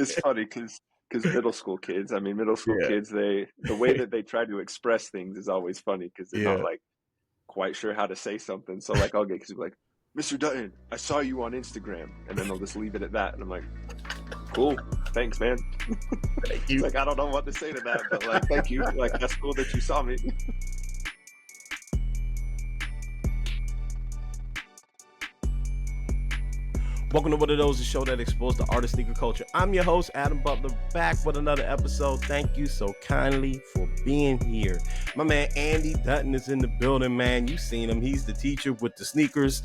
It's funny because middle school kids, I mean, middle school Yeah, kids, the way that they try to express things is always funny because they're not yeah. like quite sure how to say something. So like I'll get kids like, Mr. Dutton, I saw you on Instagram, and then they'll just leave it at that, and I'm like, cool, thanks, man. Thank It's you. like I don't know what to say to that, but like, thank you. Like that's cool that you saw me. Welcome to One of Those, the show that explores the art of sneaker culture. I'm your host, Adam Butler, back with another episode. Thank you so kindly for being here. My man Andy Dutton is in the building, man. You've seen him. He's the teacher with the sneakers.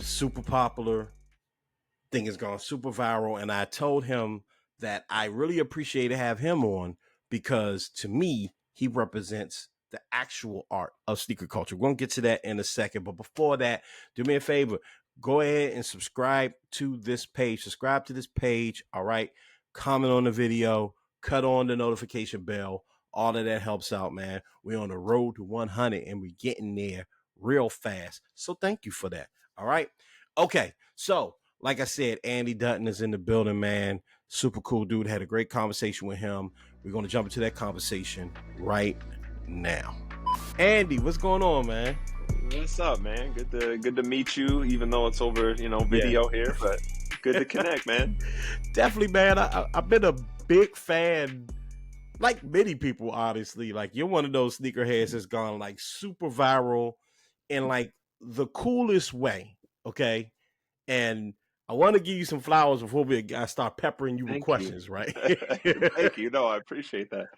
Super popular. Thing has gone super viral. And I told him that I really appreciate to have him on because to me, he represents the actual art of sneaker culture. We're going to get to that in a second. But before that, do me a favor. Go ahead and subscribe to this page. Subscribe to this page. All right. Comment on the video. Cut on the notification bell. All of that helps out, man. We're on the road to 100 and we're getting there real fast. So thank you for that. All right. Okay. So like I said, Andy Dutton is in the building, man. Super cool dude. Had a great conversation with him. We're going to jump into that conversation right now. Andy, what's going on, man? What's up, man? Good to meet you, even though it's over, video here, but good to connect, man. Definitely, man. I've been a big fan, like many people, honestly. Like you're one of those sneakerheads that's gone like super viral in like the coolest way. Okay. And I want to give you some flowers before I start peppering you with Thank you. questions, right? Thank you. No, I appreciate that.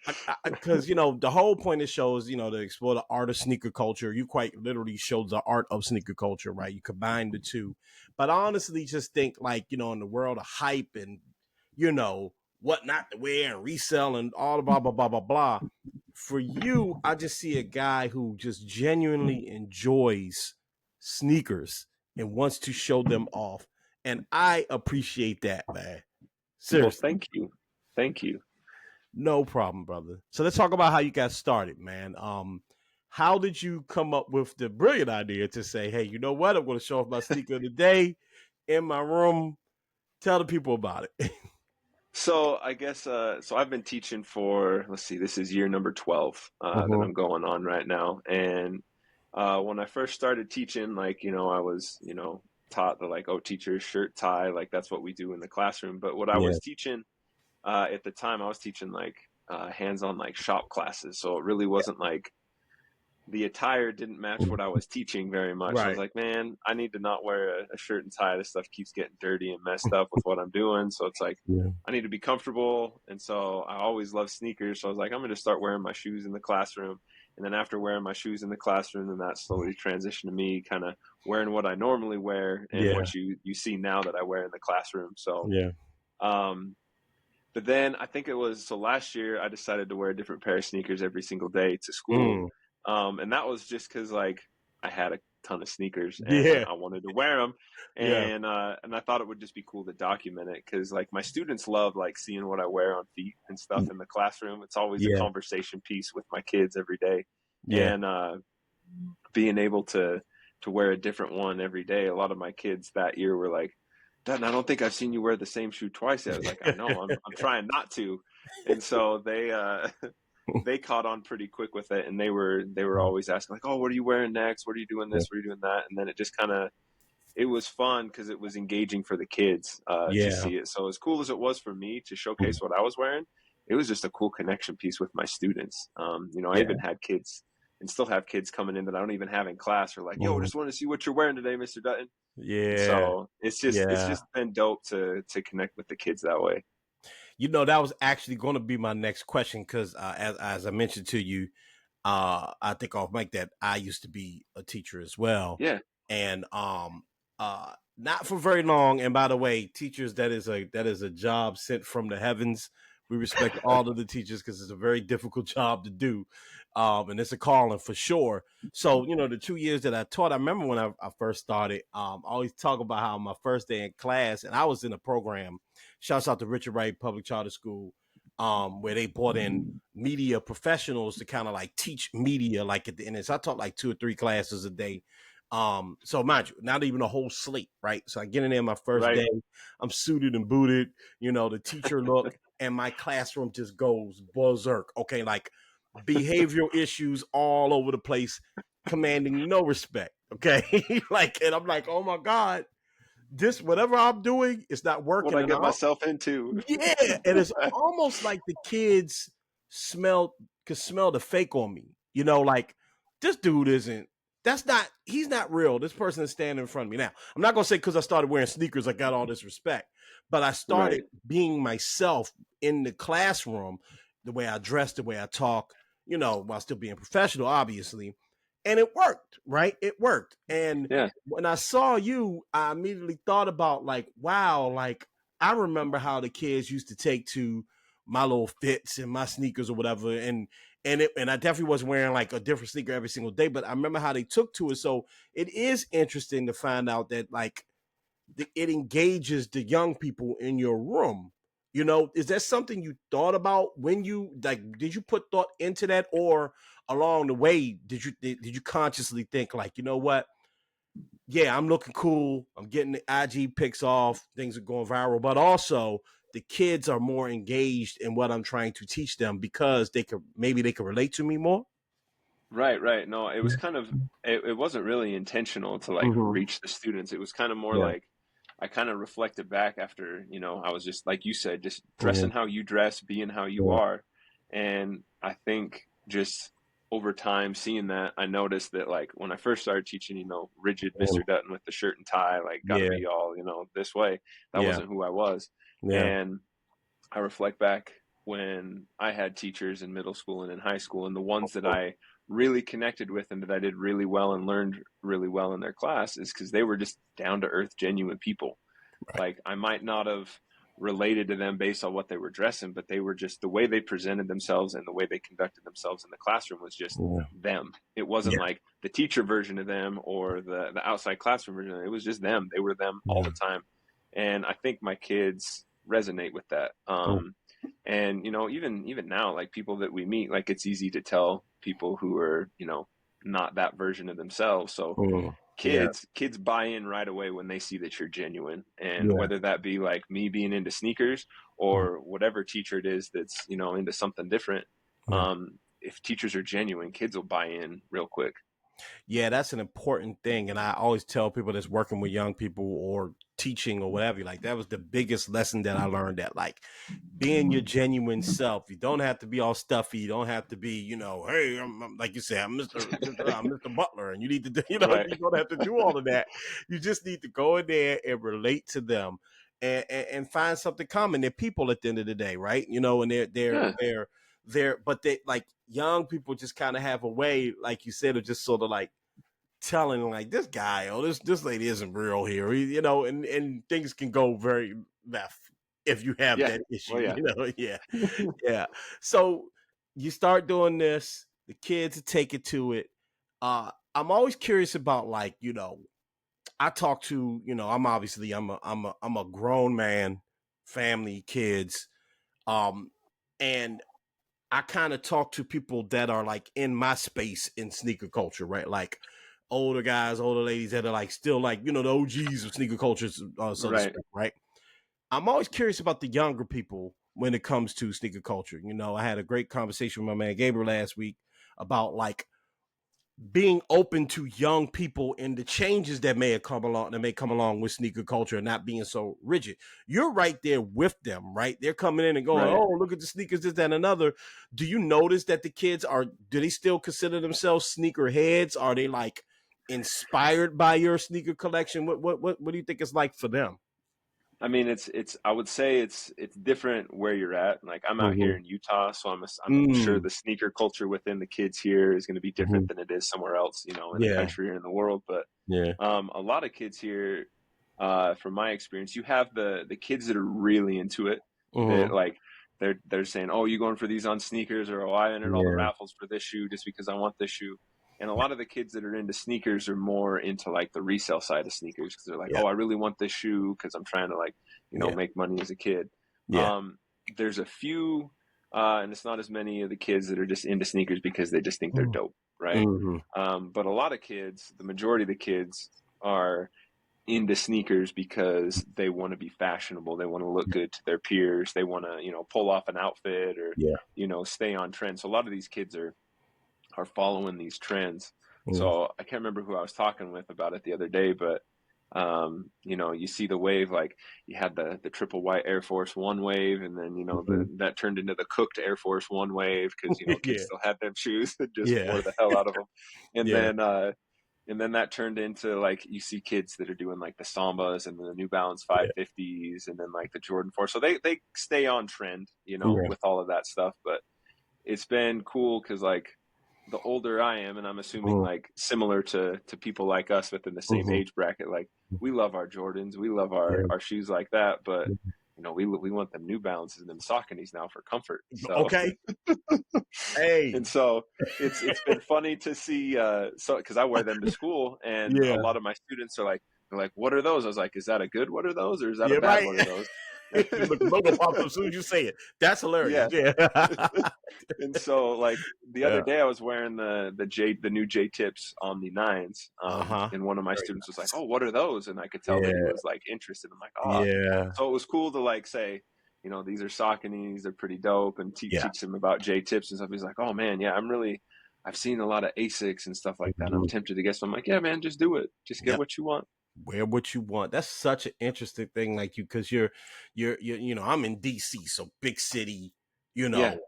Because the whole point of shows, to explore the art of sneaker culture. You quite literally showed the art of sneaker culture, right? You combine the two, but I honestly just think like in the world of hype and what not to wear and resell and all blah blah blah blah blah. For you, I just see a guy who just genuinely enjoys sneakers and wants to show them off, and I appreciate that, man. Seriously. Well, thank you. No problem, brother. So let's talk about how you got started, man. How did you come up with the brilliant idea to say, hey, you know what? I'm going to show off my sneaker today in my room. Tell the people about it. So I guess so I've been teaching for, let's see, this is year number 12 that I'm going on right now. And when I first started teaching, like, I was, taught the like, oh, teacher, shirt, tie, like that's what we do in the classroom. But what I Yeah. was teaching at the time, I was teaching like hands-on like shop classes. So it really wasn't like the attire didn't match what I was teaching very much. I was Right. like, man, I need to not wear a shirt and tie. This stuff keeps getting dirty and messed up with what I'm doing. So it's like, Yeah. I need to be comfortable. And so I always loved sneakers. So I was like, I'm going to start wearing my shoes in the classroom. And then after wearing my shoes in the classroom, then that slowly transitioned to me kind of wearing what I normally wear and Yeah. what you see now that I wear in the classroom. So, Yeah. but then I think it was, so last year I decided to wear a different pair of sneakers every single day to school. Mm. And that was just because like I had a ton of sneakers and Yeah. I wanted to wear them, Yeah. and I thought it would just be cool to document it because like my students love like seeing what I wear on feet and stuff in the classroom. It's always a Yeah. conversation piece with my kids every day, Yeah. and being able to wear a different one every day. A lot of my kids that year were like, Dutton, I don't think I've seen you wear the same shoe twice. I was like, I know, I'm trying not to, and so they caught on pretty quick with it, and they were always asking like, oh, what are you wearing next? What are you doing this? What are you doing that? And then it just kind of, it was fun because it was engaging for the kids to Yeah. see it. So as cool as it was for me to showcase what I was wearing, it was just a cool connection piece with my students. I Yeah. even had kids and still have kids coming in that I don't even have in class, or like, yo, I just want to see what you're wearing today, Mr. Dutton. And Yeah. so it's just been dope to connect with the kids that way. That was actually going to be my next question because as I mentioned to you, I think off mic that I used to be a teacher as well. Yeah. And not for very long. And by the way, teachers, that is a job sent from the heavens. We respect all of the teachers because it's a very difficult job to do. And it's a calling for sure. So, the 2 years that I taught, I remember when I first started, I always talk about how my first day in class, and I was in a program, shouts out to Richard Wright Public Charter School, where they brought in media professionals to kind of like teach media like at the end. So I taught like 2 or 3 classes a day. So mind you, not even a whole slate, right? So I get in there my first Right. day, I'm suited and booted, the teacher look, and my classroom just goes berserk. Okay, like behavioral issues all over the place, commanding no respect. Okay, like, and I'm like, oh my god, this whatever I'm doing is not What working, I and get myself into. yeah, and it's almost like the kids smell could smell the fake on me. Like this dude isn't. That's not. He's not real. This person is standing in front of me now. I'm not gonna say because I started wearing sneakers, I got all this respect, but I started Right. being myself in the classroom, the way I dress, the way I talk. While still being professional, obviously, and it worked. Right? It worked. And Yeah. when I saw you, I immediately thought about like, wow, like I remember how the kids used to take to my little fits and my sneakers or whatever, and I definitely wasn't wearing like a different sneaker every single day, but I remember how they took to it. So it is interesting to find out that like it engages the young people in your room. Is that something you thought about when you like? Did you put thought into that, or along the way did you consciously think like, what? Yeah, I'm looking cool. I'm getting the IG pics off. Things are going viral, but also the kids are more engaged in what I'm trying to teach them because they could relate to me more. Right, right. No, it was kind of it wasn't really intentional to like Mm-hmm. reach the students. It was kind of more Yeah. like I kind of reflected back after, I was just like you said, just Mm-hmm. dressing how you dress, being how you Yeah. are. And I think just over time seeing that, I noticed that like when I first started teaching, rigid Mr. Dutton with the shirt and tie, like gotta Yeah. be all, this way. That Yeah. wasn't who I was. Yeah. And I reflect back when I had teachers in middle school and in high school, and the ones that I really connected with and that I did really well and learned really well in their class is because they were just down to earth, genuine people. Right. Like I might not have related to them based on what they were dressing, but they were just the way they presented themselves and the way they conducted themselves in the classroom was just Yeah. them. It wasn't Yeah. like the teacher version of them or the outside classroom version of them. It was just them. They were them all Yeah. the time. And I think my kids resonate with that. Mm. And even now, like people that we meet, like it's easy to tell people who are not that version of themselves. So Mm. Yeah. kids buy in right away when they see that you're genuine, and Yeah. whether that be like me being into sneakers Mm. or whatever teacher it is that's into something different. Yeah. If teachers are genuine, kids will buy in real quick. Yeah, that's an important thing. And I always tell people that's working with young people or teaching or whatever, like that was the biggest lesson that I learned, that like being your genuine self. You don't have to be all stuffy. You don't have to be, hey, like you said, I'm Mr. Butler, and you need to do, Right. you don't have to do all of that. You just need to go in there and relate to them and find something common. They're people at the end of the day, right? And Yeah. but they like young people just kind of have a way, like you said, of just sort of like telling like this guy, oh, this lady isn't real here, and things can go very left if you have Yeah. that Well, issue, yeah. yeah, yeah. So you start doing this, the kids take it to it. I'm always curious about like, I talk to, I'm a grown man, family, kids, um, and I kind of talk to people that are like in my space in sneaker culture, right? Like older guys, older ladies that are like still like, the OGs of sneaker culture, so to Right. speak, right? I'm always curious about the younger people when it comes to sneaker culture. I had a great conversation with my man Gabriel last week about like being open to young people and the changes that may come along with sneaker culture and not being so rigid. You're right there with them, right? They're coming in and going, Right. oh, look at the sneakers, this, that, and another. Do you notice that the kids do they still consider themselves sneaker heads? Are they like inspired by your sneaker collection? What do you think it's like for them? I mean, it's. I would say it's different where you're at. Like I'm out here Mm-hmm. in Utah, so I'm sure Mm. the sneaker culture within the kids here is going to be Hmm. different than it is somewhere else, in the Yeah, country or in the world. But yeah. a lot of kids here, from my experience, you have the kids that are really into it. That Mm-hmm. like they're saying, "Oh, you going for these on sneakers?" Or, "Oh, I entered all the Yeah, raffles for this shoe just because I want this shoe." And a lot of the kids that are into sneakers are more into like the resale side of sneakers because they're like, yeah, "Oh, I really want this shoe because I'm trying to like yeah, make money as a kid." yeah. Um, there's a few, and it's not as many of the kids that are just into sneakers because they just think they're Mm. dope. right? Mhm. But a lot of kids, the majority of the kids are into sneakers because they want to be fashionable. They want to look good to their peers. They want to, pull off an outfit or, Yeah. stay on trend. So a lot of these kids are following these trends. Mhm. So I can't remember who I was talking with about it the other day, but you see the wave, like you had the triple white Air Force One wave, and then Mhm. that turned into the cooked Air Force One wave because kids Yeah. still had them shoes and just Yeah. wore the hell out of them, and Yeah. then that turned into, like, you see kids that are doing like the Sambas and the New Balance Yeah. 550s and then like the Jordan 4. So they stay on trend, Yeah. with all of that stuff. But it's been cool because, like, the older I am, and I'm assuming Mhm. like similar to people like us within the same Mhm. age bracket, like we love our Jordans, we love Yeah. our shoes like that, but we want them New Balances and them Sauconys now for comfort. So Okay. Hey. and so it's been funny to see, so because I wear them to school, and a Yeah. lot of my students are like, they're like, "What are those?" I was like, "Is that a good what are those, or is that a Yeah, bad right. what are those?" Look, the logo pops up as soon as you say it. That's hilarious. Yeah. Yeah. And so, like, the other Yeah. day I was wearing the new J Tips Omni Nines, Uh-huh. and one of my Very students was like, nice. "Oh, what are those?" And I could tell that he Yeah. was like interested. I'm like, "Oh," Yeah. so it was cool to like say, these are Sauconys, they're pretty dope, and Yeah. teach him about J Tips and stuff. He's like, "Oh man, yeah, I've seen a lot of Asics and stuff like that. I'm Mhm. tempted to get some." I'm like, "Yeah, man, just do it. Just get Yep. what you want." Wear what you want. That's such an interesting thing, like you, because you're I'm in DC, so big city, you Yeah, know,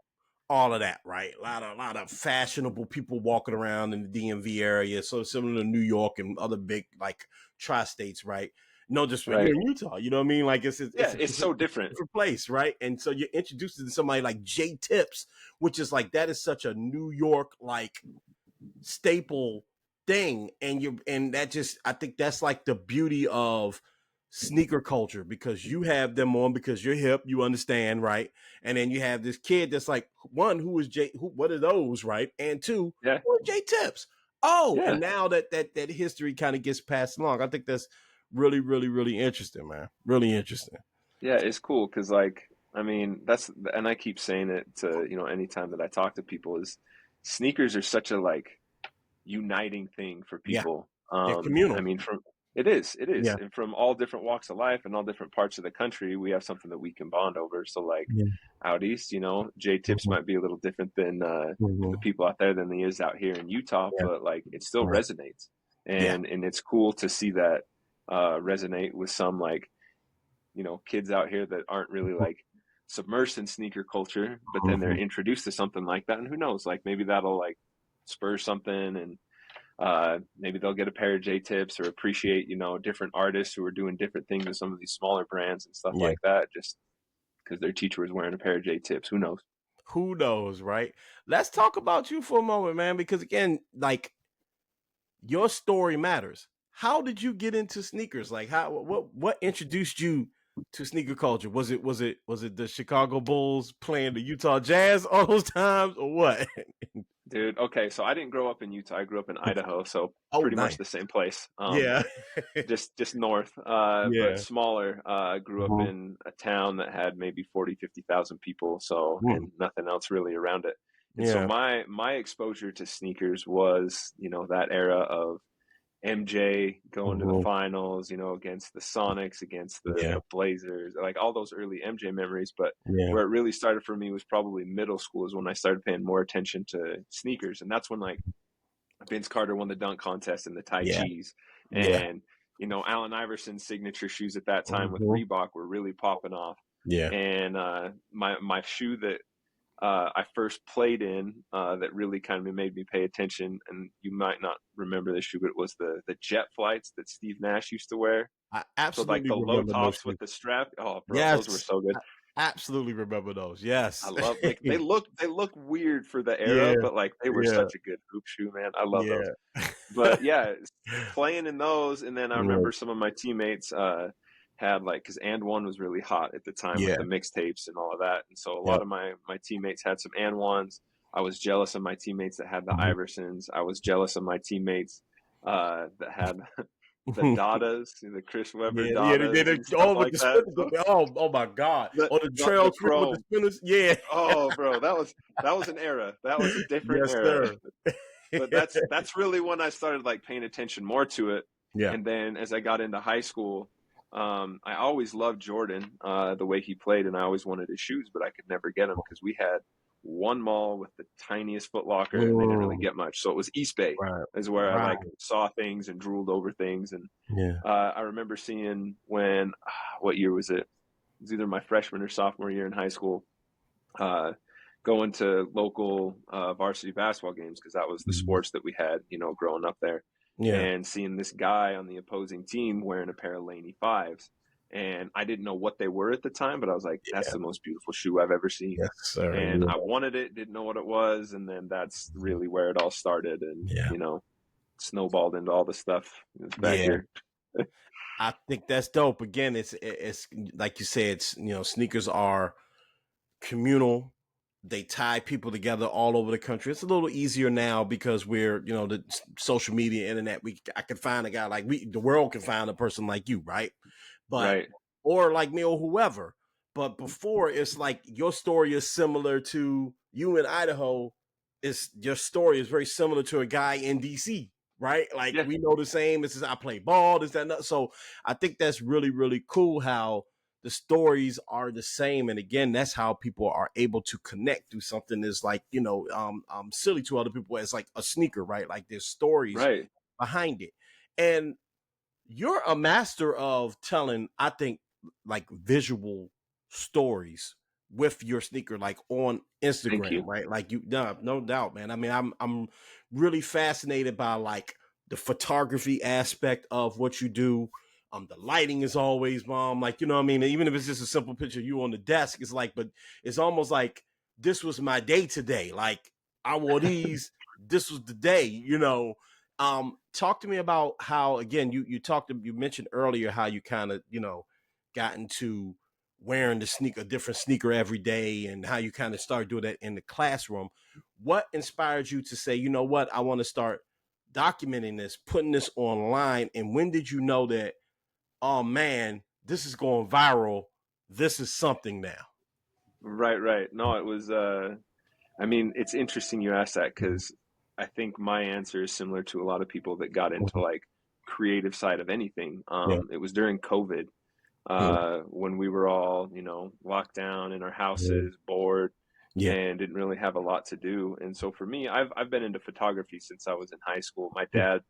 all of that, right? A lot of fashionable people walking around in the DMV area, so similar to New York and other big like tri-states, right? No, just you're right. in Utah, you know what I mean? Like Yeah, it's so different. different place, right? And so you're introduced to somebody like J Tips, which is like that is such a New York like staple thing, and that just, I think that's like the beauty of sneaker culture, because you have them on because you're hip, you understand, right? And then you have this kid that's like, one, what are those, right? And two, Yeah, who are J Tips? Oh, yeah. and now that history kind of gets passed along. I think that's really, really, really interesting, man. Really interesting. Yeah, it's cool because, like, I mean, and I keep saying it to, anytime that I talk to people, is sneakers are such a, like, uniting thing for Yeah, people. they're I communal. mean, it is, Yeah, and from all different walks of life and all different parts of the country, we have something that we can bond over. So, like, yeah. out east, J Tips Mhm, might be a little different than the mhm. people out there than he is out here in Utah, Yeah, but like it still right. resonates, Yeah. and it's cool to see that resonate with some, like, kids out here that aren't really like submersed in sneaker culture, but then they're Mhm. introduced to something like that, and who knows, like maybe that'll like spur something, and maybe they'll get a pair of J Tips or appreciate, different artists who are doing different things with some of these smaller brands and stuff Yeah. like that, just because their teacher was wearing a pair of J Tips. Who knows? Who knows, right? Let's talk about you for a moment, man, because again, like your story matters. How did you get into sneakers? Like how what introduced you to sneaker culture? Was it the Chicago Bulls playing the Utah Jazz all those times or what? Dude, okay, so I didn't grow up in Utah. I grew up in Idaho, so Oh, pretty much nice. the same place. Yeah. Just north, but Yeah. smaller. I grew up Mhm. in a town that had maybe 40, 50,000 people, so, Mm. and nothing else really around it. And so Yeah. my exposure to sneakers was, that era of MJ going to the Mhm. finals, against the Sonics, against Yeah. the Blazers, like all those early MJ memories. But Yeah. where it really started for me was probably middle school, is when I started paying more attention to sneakers. And that's when, like, Vince Carter won the dunk contest in the Tai Yeah. Chis. Yeah. And, Allen Iverson's signature shoes at that time with Mhm. Reebok were really popping off. Yeah. And my shoe that I first played in, that really kind of made me pay attention, and you might not remember this shoe, but it was the jet flights that Steve Nash used to wear. I So like absolutely the low remember those tops shoes. with the strap. Oh, bro, those were Yes. so good. I absolutely remember those. I Yes. love, like, they look weird for the era, Yeah. but like they were Yeah. such a good hoop shoe, man. I love those. Yeah. But yeah, playing in those, and then I Yeah. remember some of my teammates had, like, because And One was really hot at the time with Yeah. the mixtapes and all of that, and so a lot Yep. of my teammates had some And Ones. I was jealous of my teammates that had the Mhm. Iversons. I was jealous of my teammates that had the Dadas, the Chris Webber Yeah, yeah, they did Dadas it and stuff all with like the that. spinners. Oh my God. The On the the trail trip with the chrome. spinners. Yeah. Oh, bro, that was an era. That was a different Yes, era. sir. but that's really when I started like paying attention more to it. Yeah. And then as I got into high school, I always loved Jordan, the way he played, and I always wanted his shoes, but I could never get them because we had one mall with the tiniest Foot Locker, and they didn't really Mm, get much. So it was East Bay right. is where I Right. like saw things and drooled over things. And Yeah. I remember seeing when, what year was it? It was either my freshman or sophomore year in high school. Going to local varsity basketball games because that was the Mhm. sports that we had, growing up there, Yeah. and seeing this guy on the opposing team wearing a pair of Laney fives. And I didn't know what they were at the time, but I was like, that's Yeah. the most beautiful shoe I've ever seen. Yes, sir. And I wanted it, didn't know what it was. And then that's really where it all started. And, Yeah. snowballed into all the stuff that's back Yeah. here. I think that's dope. Again, it's like you said, sneakers are communal. They tie people together all over the country. It's a little easier now because we're, the social media, internet. I can find a guy like the world can find a person like you, right? But Right. or like me or whoever. But before, it's like your story is similar to you in Idaho. Your story is very similar to a guy in DC, right? Like Yeah. we know the same. This is I play ball. This that. Not. So I think that's really really cool how the stories are the same, and again, that's how people are able to connect through something that's like silly to other people as like a sneaker, right? Like there's stories Right. behind it, and you're a master of telling, I think, like visual stories with your sneaker, like on Thank Instagram, you. right? Like no doubt, man. I mean, I'm really fascinated by like the photography aspect of what you do. The lighting is always bomb. Like, you know what I mean? Even if it's just a simple picture of you on the desk, it's like, but it's almost like this was my day today. Like I wore these, this was the day. Talk to me about how, again, you mentioned earlier how you kind of, got into wearing a different sneaker every day and how you kind of started doing that in the classroom. What inspired you to say, you know what, I want to start documenting this, putting this online? And when did you know that, oh man, this is going viral? This is something now. Right. No, it was, I mean, it's interesting you asked that because I think my answer is similar to a lot of people that got into Mhm. like creative side of anything. Yeah. It was during COVID, Mm. when we were all, locked down in our Yeah. houses, bored, Yeah. and didn't really have a lot to do. And so for me, I've been into photography since I was in high school. My dad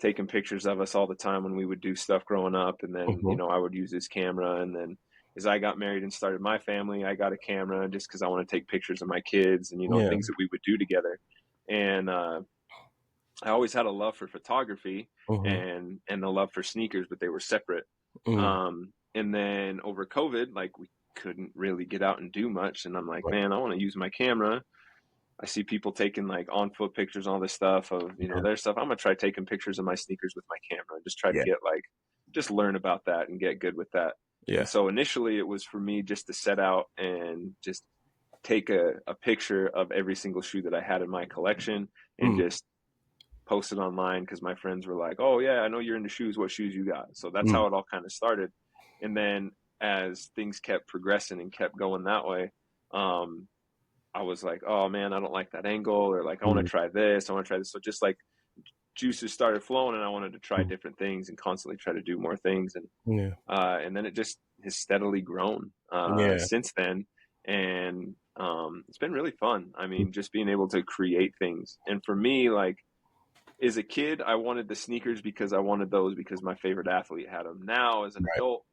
taking pictures of us all the time when we would do stuff growing up, and then Mhm. I would use his camera. And then as I got married and started my family, I got a camera just because I want to take pictures of my kids and Yeah. things that we would do together. And I always had a love for photography Mhm. and a love for sneakers, but they were separate. Mm. And then over COVID, like we couldn't really get out and do much, and I'm like, man, I want to use my camera. I see people taking like on foot pictures, all this stuff of, Yeah. their stuff. I'm gonna try taking pictures of my sneakers with my camera and just try to Yeah. get like, just learn about that and get good with that. Yeah. And so initially it was for me just to set out and just take a picture of every single shoe that I had in my collection and Mm. just post it online because my friends were like, oh yeah, I know you're into shoes. What shoes you got? So that's Mm. how it all kind of started. And then as things kept progressing and kept going that way, um, I was like, oh man, I don't like that angle, or like, I want to Mm. try this, I want to try this. So just like juices started flowing, and I wanted to try Mm. different things and constantly try to do more things. Yeah. And then it just has steadily grown Yeah. since then. And it's been really fun. I Mm. mean, just being able to create things. And for me, like, as a kid, I wanted the sneakers because I wanted those because my favorite athlete had them. Now, as an Right. adult,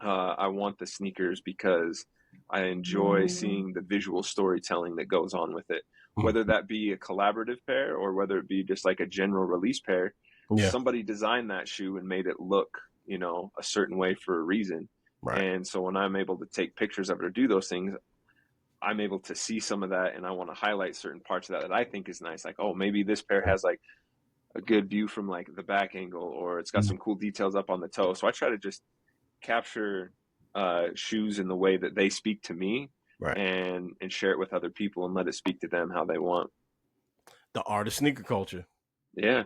I want the sneakers because I enjoy seeing the visual storytelling that goes on with it, Mm. whether that be a collaborative pair or whether it be just like a general release pair. Yeah. Somebody designed that shoe and made it look, a certain way for a reason. Right. And so when I'm able to take pictures of it or do those things, I'm able to see some of that, and I want to highlight certain parts of that I think is nice. Like, oh, maybe this pair has like a good view from like the back angle, or it's got Mm. some cool details up on the toe. So I try to just capture shoes in the way that they speak to me, Right. and share it with other people and let it speak to them how they want. The art of sneaker culture. Yeah.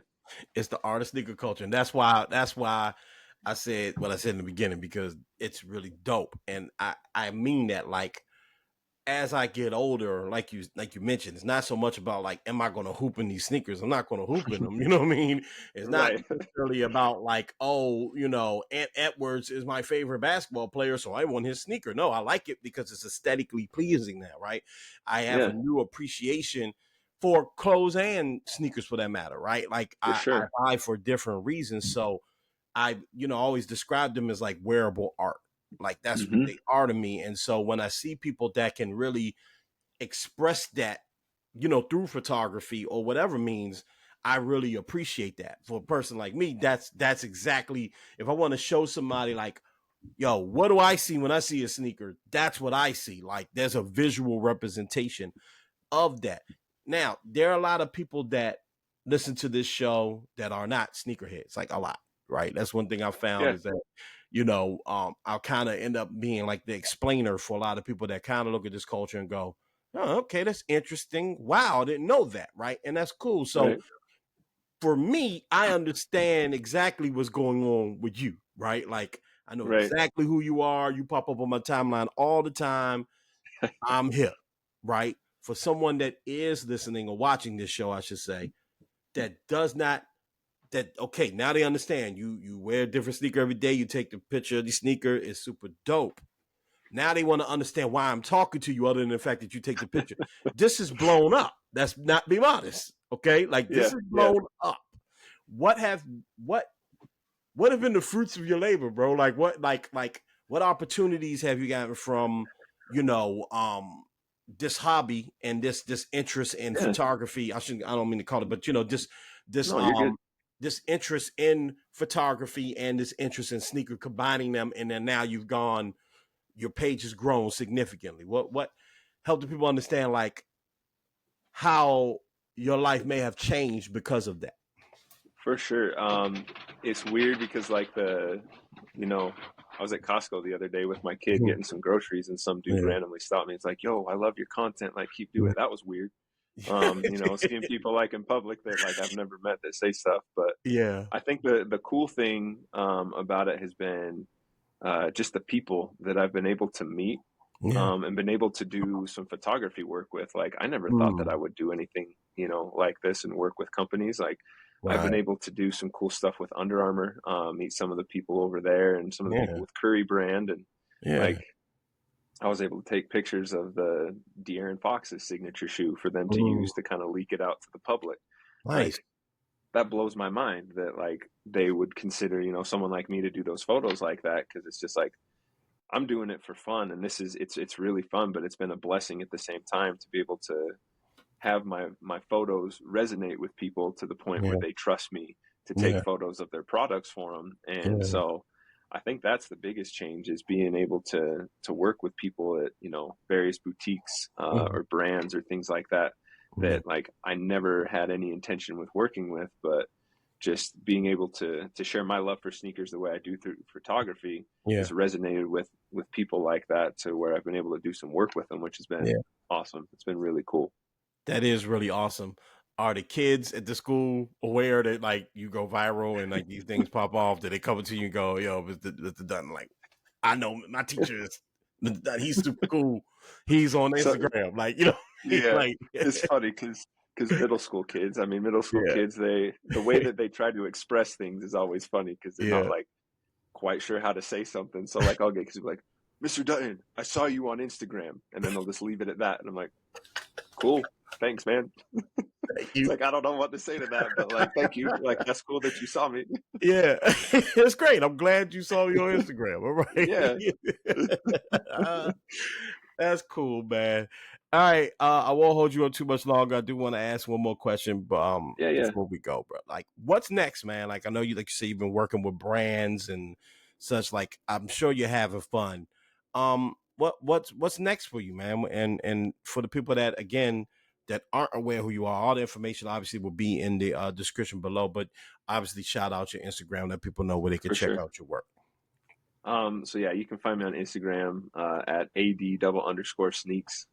It's the art of sneaker culture, and that's why I said what I said in the beginning, because it's really dope, and I mean that. Like, as I get older, like you mentioned, it's not so much about like, am I going to hoop in these sneakers? I'm not going to hoop in them. You know what I mean? It's not Right. necessarily about like, oh, Ant Edwards is my favorite basketball player, so I want his sneaker. No, I like it because it's aesthetically pleasing now, right? I have a Yeah, new appreciation for clothes and sneakers for that matter, right? Like for I sure. buy for different reasons. So I, always describe them as like wearable art. Like that's what Hmm. they are to me. And so when I see people that can really express that, through photography or whatever means, I really appreciate that. For a person like me, that's exactly, if I want to show somebody like, yo, what do I see when I see a sneaker? That's what I see. Like there's a visual representation of that. Now, there are a lot of people that listen to this show that are not sneakerheads, like a lot, right? That's one thing I found Yeah, is that, I'll kind of end up being like the explainer for a lot of people that kind of look at this culture and go, oh, okay, that's interesting. Wow, I didn't know that, right? And that's cool. So right, for me, I understand exactly what's going on with you, right? Like I know right. exactly who you are. You pop up on my timeline all the time. I'm hip, right? For someone that is listening or watching this show, I should say, that does not that okay, now they understand. You wear a different sneaker every day, you take the picture of the sneaker, it's super dope. Now they want to understand why I'm talking to you, other than the fact that you take the picture. This is blown up. That's not being honest. Okay. Like this Yeah, is yeah. blown up. What have what what have been the fruits of your labor, bro? Like what opportunities have you gotten from, you know, this hobby and this interest in Yeah. photography? I don't mean to call it, but this No, you're good. this interest in photography and this interest in sneaker, combining them, and then now your page has grown significantly. What help the people understand like how your life may have changed because of that? For sure. It's weird because you know, I was at Costco the other day with my kid Mhm. getting some groceries, and some dude Yeah. randomly stopped me. It's like, "Yo, I love your content. Like, keep doing Yeah. it." That was weird. Seeing people like in public that like I've never met that say stuff. But Yeah. I think the cool thing about it has been just the people that I've been able to meet, Yeah. and been able to do some photography work with. Like, I never thought that I Mm. would do anything, like this and work with companies. Like, I've been Right. able to do some cool stuff with Under Armour, meet some of the people over there and some of the people Yeah. with Curry brand. And Yeah. like, I was able to take pictures of the De'Aaron Fox's signature shoe for them to Mm. use to kind of leak it out to the public. Nice. Like, that blows my mind that like they would consider, someone like me to do those photos like that. Cause it's just like, I'm doing it for fun, and it's really fun, but it's been a blessing at the same time to be able to have my photos resonate with people to the point where Yeah. they trust me to take Yeah. photos of their products for them. And Yeah. so I think that's the biggest change, is being able to work with people at, various boutiques, Mhm. or brands or things like that, Yeah. that like I never had any intention with working with. But just being able to share my love for sneakers the way I do through photography Yeah. has resonated with people like that, to where I've been able to do some work with them, which has been Yeah. awesome. It's been really cool. That is really awesome. Are the kids at the school aware that like you go viral and like these things pop off? That they come to you and go, "Yo, Mr. Dutton, like I know my teacher is Mr. Dutton. He's super cool. He's on So Instagram." Like yeah, like it's funny because middle school kids, I mean, middle school yeah, kids, the way that they try to express things is always funny, because they're not yeah. like quite sure how to say something. So like I'll get kids like, "Mr. Dutton, I saw you on Instagram," and then they'll just leave it at that, and I'm like, "Cool, thanks, man." Thank It's you. like, I don't know what to say to that, but like, thank you. Like, that's cool that you saw me. Yeah, it's great. I'm glad you saw me on Instagram. All Yeah. right. That's cool, man. All right, I won't hold you up too much longer. I do want to ask one more question, but Yeah, yeah, before we go, bro, like, what's next, man? Like, I know you, like you say, you've been working with brands and such. Like, I'm sure you're having fun. What's next for you, man? And for the people that again that aren't aware who you are, all the information obviously will be in the description below. But obviously, shout out your Instagram, let people know where they can for check sure. out your work. So yeah, you can find me on Instagram, at AD_sneaks.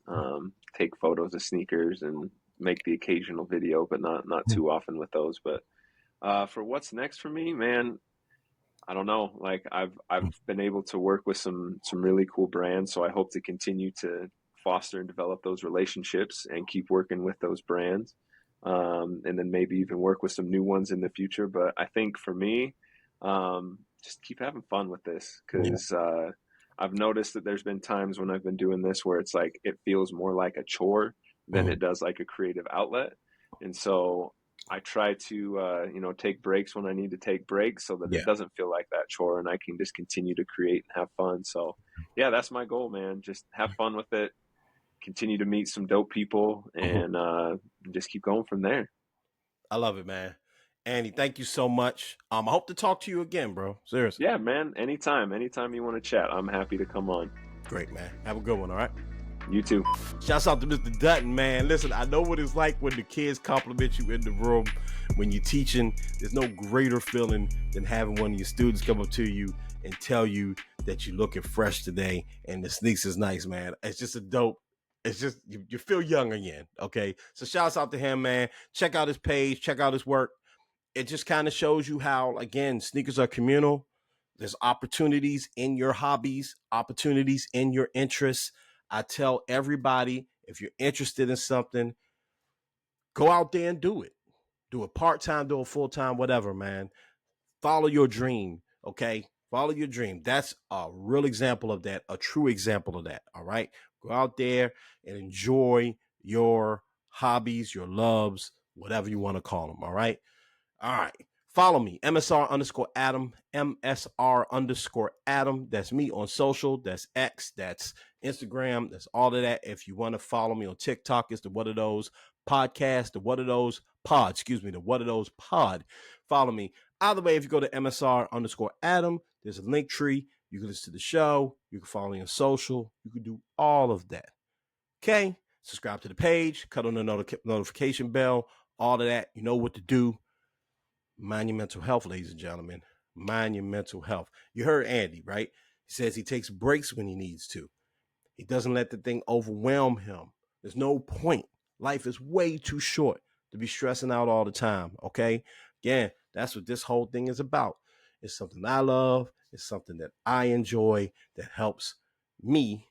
Take photos of sneakers and make the occasional video, but not too often with those. But for what's next for me, man, I don't know. Like, I've been able to work with some really cool brands, so I hope to continue to foster and develop those relationships and keep working with those brands. And then maybe even work with some new ones in the future. But I think for me, just keep having fun with this, Yeah. because I've noticed that there's been times when I've been doing this where it's like it feels more like a chore than Mhm. it does like a creative outlet. And so I try to take breaks when I need to take breaks so that Yeah. it doesn't feel like that chore and I can just continue to create and have fun. So yeah, that's my goal, man. Just have fun with it, continue to meet some dope people, Mhm. and just keep going from there. I love it, man. Andy, thank you so much. I hope to talk to you again, bro. Seriously. Yeah, man. Anytime you want to chat, I'm happy to come on. Great, man. Have a good one, all right? You too. Shouts out to Mr. Dutton, man. Listen, I know what it's like when the kids compliment you in the room when you're teaching. There's no greater feeling than having one of your students come up to you and tell you that you're looking fresh today and the sneaks is nice, man. It's just a dope. It's just, you feel young again, okay? So shouts out to him, man. Check out his page. Check out his work. It just kind of shows you how, again, sneakers are communal. There's opportunities in your hobbies, opportunities in your interests. I tell everybody, if you're interested in something, go out there and do it. Do it part-time, do it full-time, whatever, man. Follow your dream, okay? Follow your dream. That's a real example of that, a true example of that, all right? Go out there and enjoy your hobbies, your loves, whatever you want to call them, all right? All right. Follow me, MSR_Adam, MSR_Adam. That's me on social. That's X. That's Instagram. That's all of that. If you want to follow me on TikTok, it's the What Are Those podcast, the What Are Those pod, the What Are Those pod. Follow me. Either way, if you go to MSR_Adam, there's a link tree. You can listen to the show. You can follow me on social. You can do all of that. Okay. Subscribe to the page, cut on the notification bell, all of that. You know what to do. Mind your mental health, ladies and gentlemen. Mind your mental health. You heard Andy, right? He says he takes breaks when he needs to. He doesn't let the thing overwhelm him. There's no point. Life is way too short to be stressing out all the time, okay? Again, that's what this whole thing is about. It's something I love. It's something that I enjoy that helps me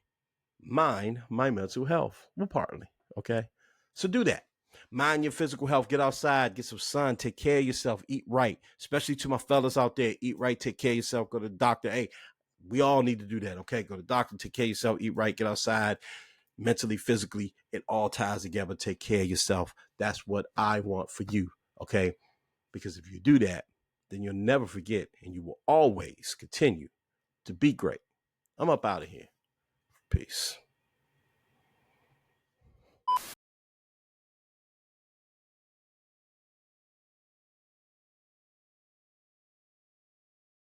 mind my mental health. Well, partly, okay? So do that. Mind your physical health. Get outside, get some sun, take care of yourself, eat right. Especially to my fellas out there, eat right, take care of yourself, go to the doctor. Hey, we all need to do that, okay? Go to the doctor, take care of yourself, eat right, get outside, mentally, physically, it all ties together. Take care of yourself. That's what I want for you, okay? Because if you do that, then you'll never forget and you will always continue to be great. I'm up out of here. Peace.